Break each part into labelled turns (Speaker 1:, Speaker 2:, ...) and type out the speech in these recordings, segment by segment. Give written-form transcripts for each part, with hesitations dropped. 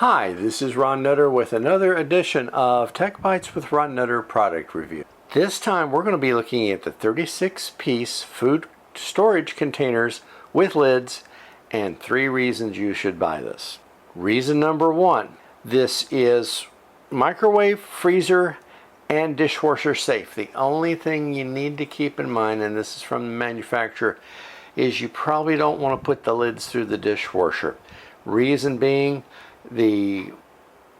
Speaker 1: Hi, this is Ron Nutter with another edition of Tech Bites with Ron Nutter product review. This time we're going to be looking at the 36-piece food storage containers with lids and 3 reasons you should buy this. Reason number 1, this is microwave, freezer, and dishwasher safe. The only thing you need to keep in mind, and this is from the manufacturer, is you probably don't want to put the lids through the dishwasher. Reason being, the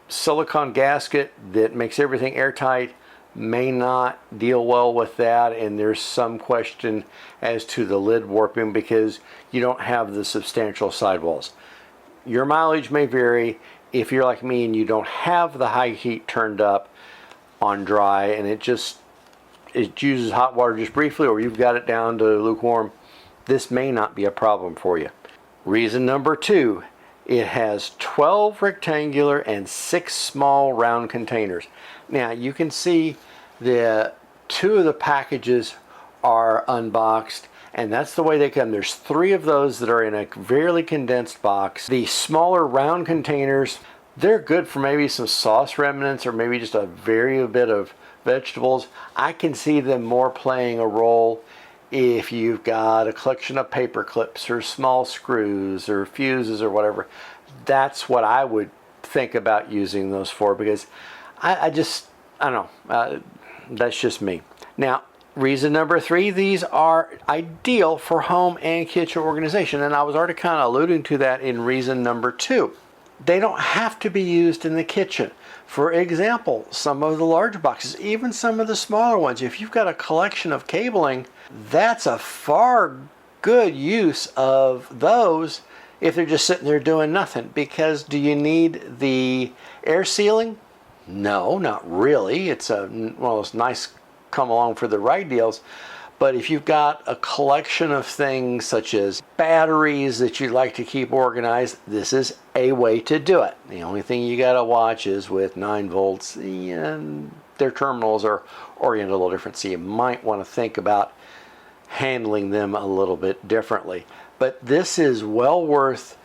Speaker 1: silicone gasket that makes everything airtight may not deal well with that, and there's some question as to the lid warping because you don't have the substantial sidewalls. Your mileage may vary. If you're like me and you don't have the high heat turned up on dry and it uses hot water just briefly, or you've got it down to lukewarm, this may not be a problem for you. Reason number 2, it has 12 rectangular and 6 small round containers. Now you can see the 2 of the packages are unboxed, and that's the way they come. There's 3 of those that are in a fairly condensed box. The smaller round containers, they're good for maybe some sauce remnants or maybe just a very bit of vegetables. I can see them more playing a role if you've got a collection of paper clips or small screws or fuses or whatever. That's what I would think about using those for, because I don't know, that's just me. Now, reason number 3, these are ideal for home and kitchen organization, and I was already kind of alluding to that in reason number 2. They don't have to be used in the kitchen. For example, some of the large boxes, even some of the smaller ones, if you've got a collection of cabling, that's a far good use of those if they're just sitting there doing nothing. Because do you need the air sealing? No, not really. It's one of those nice come along for the ride deals. But if you've got a collection of things such as batteries that you'd like to keep organized, this is a way to do it. The only thing you got to watch is with 9 volts, and their terminals are oriented a little different, so you might want to think about handling them a little bit differently. But this is well worth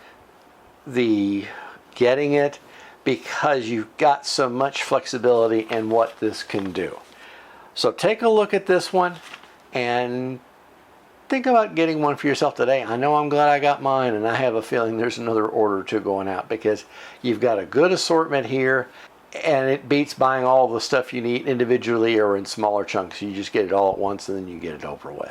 Speaker 1: the getting it, because you've got so much flexibility in what this can do. So take a look at this one and think about getting one for yourself today. I know I'm glad I got mine, and I have a feeling there's another order or 2 going out, because you've got a good assortment here, and it beats buying all the stuff you need individually or in smaller chunks. You just get it all at once and then you get it over with.